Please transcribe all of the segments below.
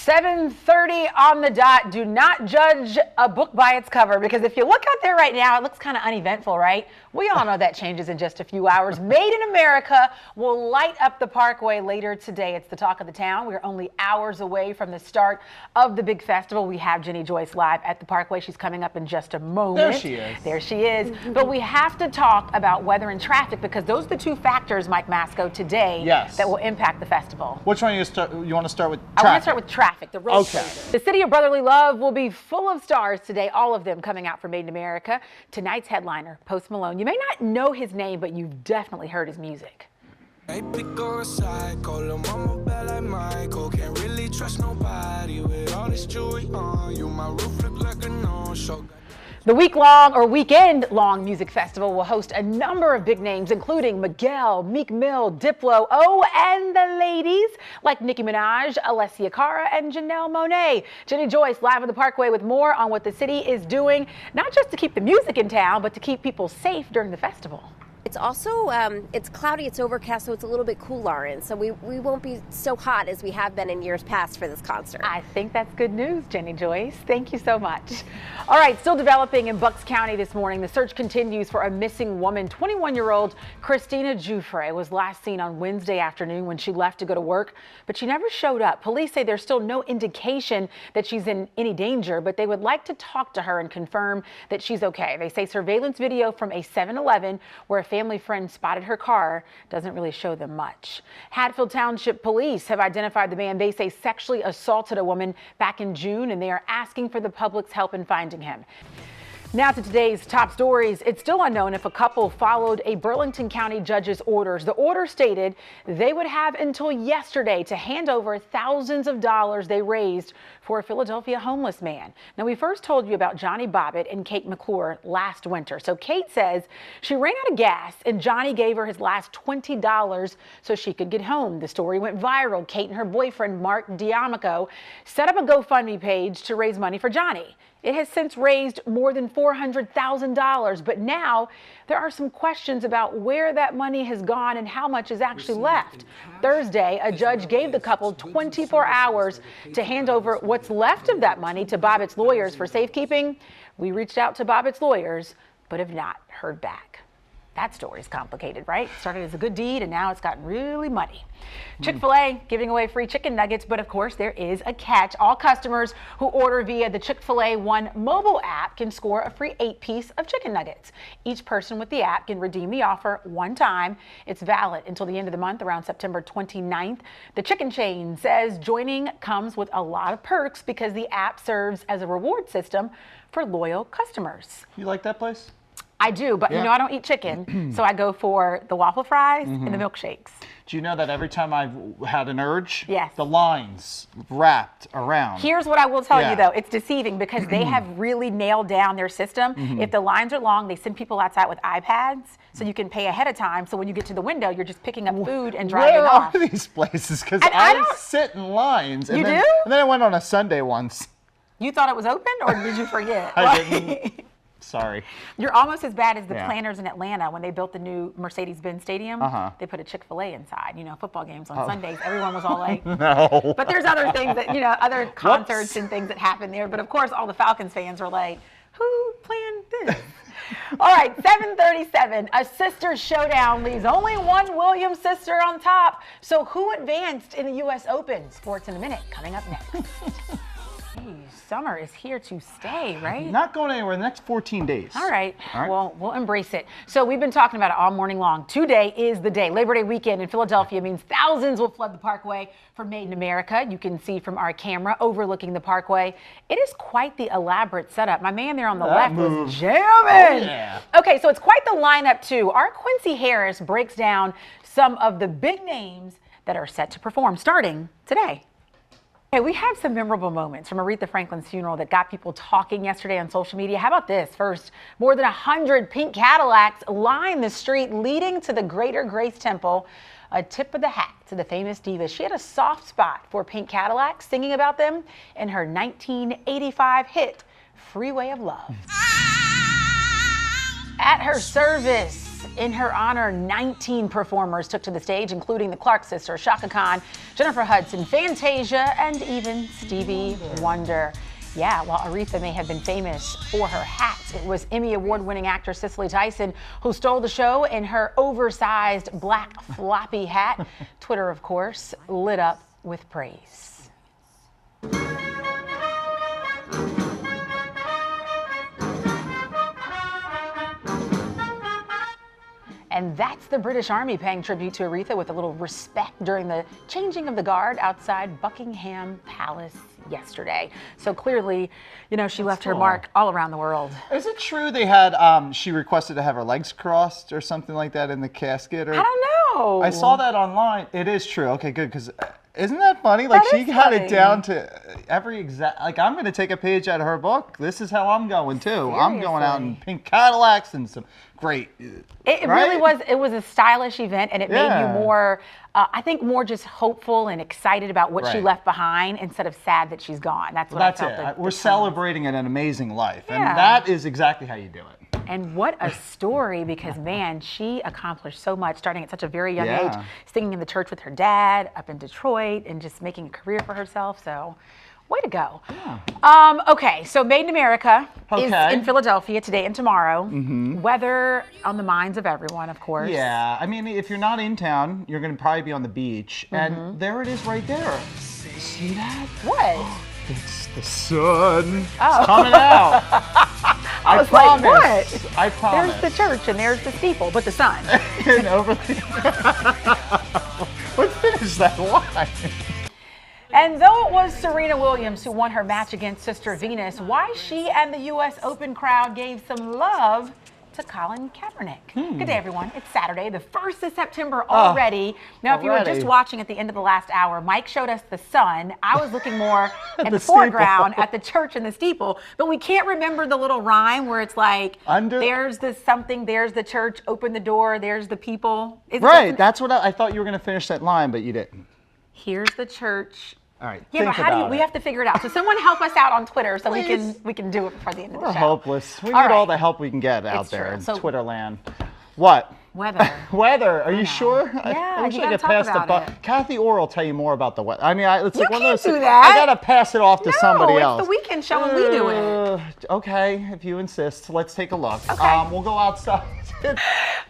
7:30 on the dot. Do not judge a book by its cover, because if you look out there right now, it looks kind of uneventful, right? We all know that changes in just a few hours. Made in America will light up the Parkway later today. It's the talk of the town. We're only hours away from the start of the big festival. We have Jenny Joyce live at the Parkway. She's coming up in just a moment. There she is. There she is. But we have to talk about weather and traffic, because those are the two factors, Mike Masco, today that will impact the festival. Which one you want to start with? I want to start with traffic. The road closure. The city of brotherly love will be full of stars today, all of them coming out for Made in America. Tonight's headliner, Post Malone. You may not know his name, but you've definitely heard his music. The weekend-long music festival will host a number of big names, including Miguel, Meek Mill, Diplo, and the ladies like Nicki Minaj, Alessia Cara, and Janelle Monáe. Jenny Joyce live on the Parkway with more on what the city is doing, not just to keep the music in town, but to keep people safe during the festival. It's also, it's cloudy, it's overcast, so it's a little bit cooler, and so we won't be so hot as we have been in years past for this concert. I think that's good news, Jenny Joyce. Thank you so much. All right, still developing in Bucks County this morning. The search continues for a missing woman. 21-year-old Christina Giuffre was last seen on Wednesday afternoon when she left to go to work, but she never showed up. Police say there's still no indication that she's in any danger, but they would like to talk to her and confirm that she's okay. They say surveillance video from a 7-Eleven where a family friend spotted her car doesn't really show them much. Hatfield Township police have identified the man they say sexually assaulted a woman back in June, and they are asking for the public's help in finding him. Now to today's top stories. It's still unknown if a couple followed a Burlington County judge's orders. The order stated they would have until yesterday to hand over thousands of dollars they raised for a Philadelphia homeless man. Now, we first told you about Johnny Bobbitt and Kate McClure last winter. So Kate says she ran out of gas and Johnny gave her his last $20 so she could get home. The story went viral. Kate and her boyfriend, Mark Diamico, set up a GoFundMe page to raise money for Johnny. It has since raised more than $400,000, but now there are some questions about where that money has gone and how much is actually left. Thursday, a judge gave the couple 24 hours to hand over what's left of that money to Bobbitt's lawyers for safekeeping. We reached out to Bobbitt's lawyers, but have not heard back. That story is complicated, right? Started as a good deed, and now it's gotten really muddy. Chick-fil-A giving away free chicken nuggets, but of course there is a catch. All customers who order via the Chick-fil-A One mobile app can score a free 8-piece of chicken nuggets. Each person with the app can redeem the offer one time. It's valid until the end of the month, around September 29th. The chicken chain says joining comes with a lot of perks because the app serves as a reward system for loyal customers. You like that place? I do, but you know I don't eat chicken, so I go for the waffle fries and the milkshakes. Do you know that every time I've had an urge, yes, the lines wrapped around? Here's what I will tell you, though. It's deceiving because they have really nailed down their system. If the lines are long, they send people outside with iPads, so you can pay ahead of time. So when you get to the window, you're just picking up food and driving off. Where are these places? Because I sit in lines. And do? And then I went on a Sunday once. You thought it was open, or did you forget? I didn't. Sorry. You're almost as bad as the planners in Atlanta when they built the new Mercedes-Benz Stadium. They put a Chick-fil-A inside. You know, football games on Sundays. Everyone was all like, no. But there's other things that, other concerts and things that happen there. But of course, all the Falcons fans were like, who planned this? All right, 7:37. A sister showdown leaves only one Williams sister on top. So who advanced in the U.S. Open? Sports in a minute, coming up next. Summer is here to stay, right? Not going anywhere in the next 14 days. All right. Well, we'll embrace it. So we've been talking about it all morning long. Today is the day. Labor Day weekend in Philadelphia means thousands will flood the Parkway for Made in America. You can see from our camera overlooking the Parkway. It is quite the elaborate setup. My man there on the left was jamming. Okay, so it's quite the lineup too. Our Quincy Harris breaks down some of the big names that are set to perform starting today. Okay, we have some memorable moments from Aretha Franklin's funeral that got people talking yesterday on social media. How about this? First, more than 100 pink Cadillacs line the street leading to the Greater Grace Temple. A tip of the hat to the famous diva. She had a soft spot for pink Cadillacs, singing about them in her 1985 hit, Freeway of Love. At her service, In her honor, 19 performers took to the stage, including the Clark sisters, Shaka Khan, Jennifer Hudson, Fantasia, and even Stevie Wonder. Yeah, while Aretha may have been famous for her hats, it was Emmy Award-winning actress Cicely Tyson who stole the show in her oversized black floppy hat. Twitter, of course, lit up with praise. And that's the British Army paying tribute to Aretha with a little respect during the changing of the guard outside Buckingham Palace yesterday. So clearly, you know, she left her mark all around the world. Is it true they had, she requested to have her legs crossed or something like that in the casket? Or I don't know. I saw that online. It is true. Okay, good, because isn't that funny? Like, she had it down to every exact, like, I'm going to take a page out of her book. This is how I'm going, too. Seriously? I'm going out in pink Cadillacs and some great, It right? really was, it was a stylish event, and it made you more, I think, more just hopeful and excited about what she left behind instead of sad that she's gone. That's what I felt. We're celebrating an amazing life, and Yeah. that is exactly how you do it. And what a story, because man, she accomplished so much starting at such a very young age, singing in the church with her dad up in Detroit and just making a career for herself. So way to go. Yeah. Okay, so Made in America is in Philadelphia today and tomorrow. Weather on the minds of everyone, of course. Yeah, I mean, if you're not in town, you're going to probably be on the beach. And there it is right there. See that? What? It's the sun. It's coming out. I was promise. Like, what? I promise. There's the church and there's the steeple, but the sun. And over the... Let's finish that line. And though it was Serena Williams who won her match against Sister Venus, why she and the U.S. Open crowd gave some love to Colin Kaepernick. Good day, everyone. It's Saturday, the 1st of September already. Now, if you were just watching at the end of the last hour, Mike showed us the sun. I was looking more in the foreground at the church and the steeple, but we can't remember the little rhyme where it's like, there's the something, there's the church, open the door, there's the people. Right, that's what I thought you were going to finish that line, but you didn't. Here's the church. All right, yeah, but how do you, we have to figure it out. So someone help us out on Twitter so we can do it before the end of the show. We're hopeless. We need all the help we can get out there in Twitter land. What? Weather. Weather. Are you sure? Yeah, I wish you I gotta could pass talk the about buck. Kathy Orr will tell you more about the weather. I mean, it's like you one of those. Can't do that. I gotta pass it off to somebody else. It's the weekend show and we do it. Okay, if you insist. Let's take a look. Okay. We'll go outside.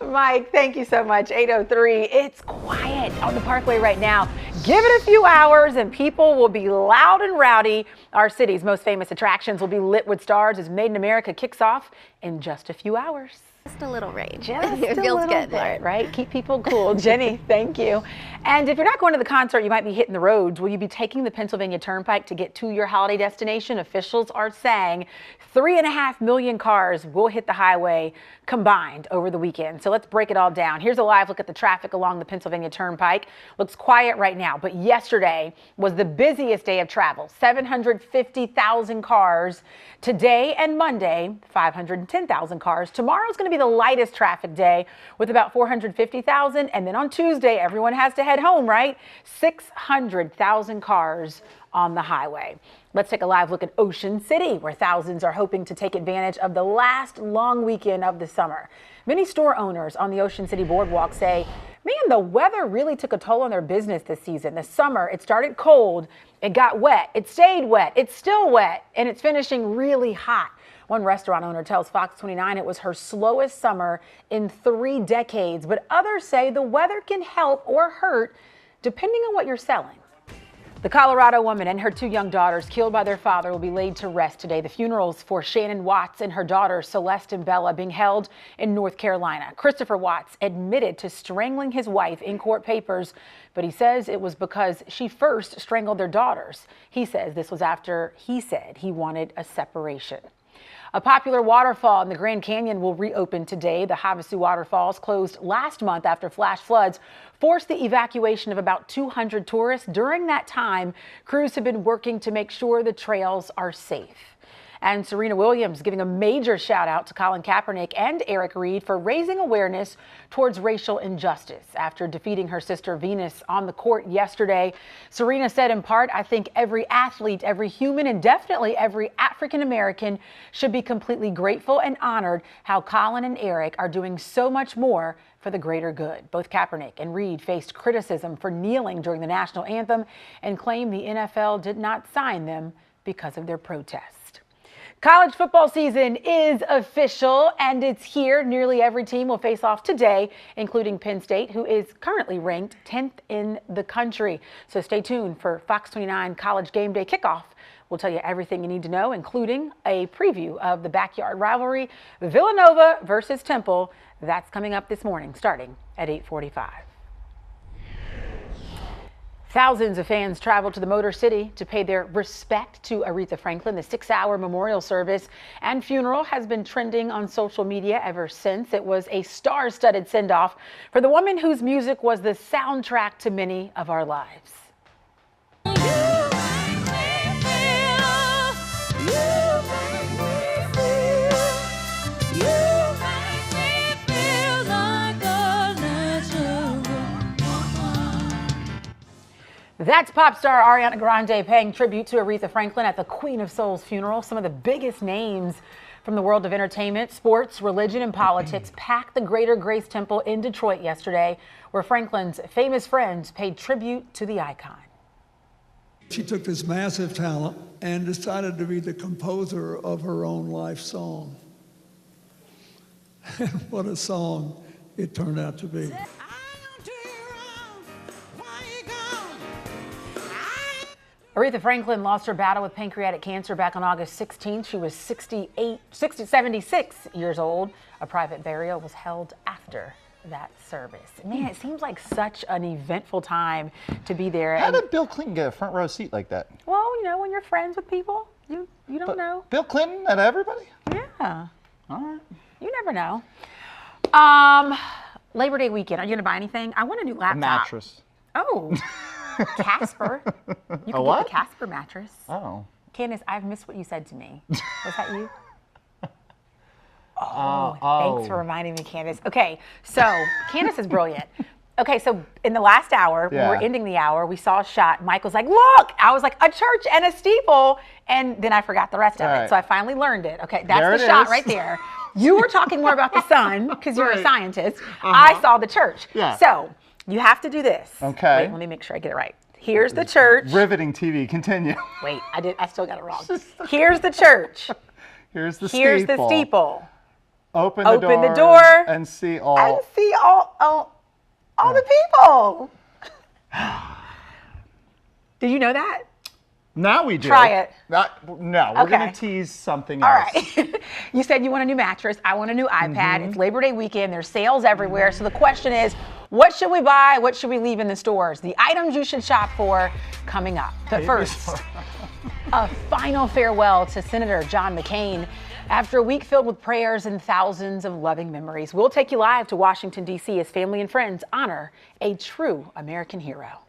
Mike, thank you so much. 8:03. It's quiet on the Parkway right now. Give it a few hours and people will be loud and rowdy. Our city's most famous attractions will be lit with stars as Made in America kicks off in just a few hours. Just a little rain. It feels good there, right? Keep people cool. Jenny, thank you. And if you're not going to the concert, you might be hitting the roads. Will you be taking the Pennsylvania Turnpike to get to your holiday destination? Officials are saying 3.5 million cars will hit the highway combined over the weekend. So let's break it all down. Here's a live look at the traffic along the Pennsylvania Turnpike. Looks quiet right now, but yesterday was the busiest day of travel. 750,000 cars. Today and Monday, 510,000 cars. Tomorrow's going to be the lightest traffic day with about 450,000. And then on Tuesday, everyone has to head home, right? 600,000 cars on the highway. Let's take a live look at Ocean City, where thousands are hoping to take advantage of the last long weekend of the summer. Many store owners on the Ocean City Boardwalk say, man, the weather really took a toll on their business this season. This summer, it started cold, it got wet, it stayed wet, it's still wet, and it's finishing really hot. One restaurant owner tells Fox 29 it was her slowest summer in 3 decades, but others say the weather can help or hurt depending on what you're selling. The Colorado woman and her 2 young daughters killed by their father will be laid to rest today. The funerals for Shannon Watts and her daughters, Celeste and Bella, being held in North Carolina. Christopher Watts admitted to strangling his wife in court papers, but he says it was because she first strangled their daughters. He says this was after he said he wanted a separation. A popular waterfall in the Grand Canyon will reopen today. The Havasu Waterfalls, closed last month after flash floods, forced the evacuation of about 200 tourists. During that time, crews have been working to make sure the trails are safe. And Serena Williams giving a major shout out to Colin Kaepernick and Eric Reed for raising awareness towards racial injustice. After defeating her sister Venus on the court yesterday, Serena said in part, "I think every athlete, every human, and definitely every African American should be completely grateful and honored how Colin and Eric are doing so much more for the greater good." Both Kaepernick and Reed faced criticism for kneeling during the national anthem and claimed the NFL did not sign them because of their protest. College football season is official and it's here. Nearly every team will face off today, including Penn State, who is currently ranked 10th in the country. So stay tuned for Fox 29 College Game Day kickoff. We'll tell you everything you need to know, including a preview of the backyard rivalry, Villanova versus Temple. That's coming up this morning, starting at 8:45. Thousands of fans traveled to the Motor City to pay their respect to Aretha Franklin. The 6-hour memorial service and funeral has been trending on social media ever since. It was a star-studded send-off for the woman whose music was the soundtrack to many of our lives. That's pop star Ariana Grande paying tribute to Aretha Franklin at the Queen of Soul's funeral. Some of the biggest names from the world of entertainment, sports, religion, and politics packed the Greater Grace Temple in Detroit yesterday, where Franklin's famous friends paid tribute to the icon. She took this massive talent and decided to be the composer of her own life song. And what a song it turned out to be. Aretha Franklin lost her battle with pancreatic cancer back on August 16th. She was 76 years old. A private burial was held after that service. Man, it seems like such an eventful time to be there. How did Bill Clinton get a front row seat like that? Well, you know, when you're friends with people, you don't know. Bill Clinton at everybody? Yeah. All right. You never know. Labor Day weekend, are you going to buy anything? I want a new laptop. A mattress. Oh. Casper. You can what? get the Casper mattress. Oh. Candace, I've missed what you said to me. Was that you? Oh. Thanks for reminding me, Candace. Okay, so Candace is brilliant. Okay, so in the last hour, when we're ending the hour, we saw a shot. Mike was like, look! I was like, a church and a steeple. And then I forgot the rest of it. So I finally learned it. Okay, that's the shot right there. You were talking more about the sun because you're a scientist. I saw the church. Yeah. So you have to do this. Okay. Wait, let me make sure I get it right. Here's the church. Riveting TV. Continue. Wait, I still got it wrong. Here's the church. Here's the Here's steeple. the steeple. Open the door. And see all. And see all the people. Do you know that? Now we do. Try it. No, we're going to tease something else. All right. You said you want a new mattress. I want a new iPad. It's Labor Day weekend. There's sales everywhere. So the question is, what should we buy? What should we leave in the stores? The items you should shop for coming up. But first, a final farewell to Senator John McCain. After a week filled with prayers and thousands of loving memories, we'll take you live to Washington, D.C. as family and friends honor a true American hero.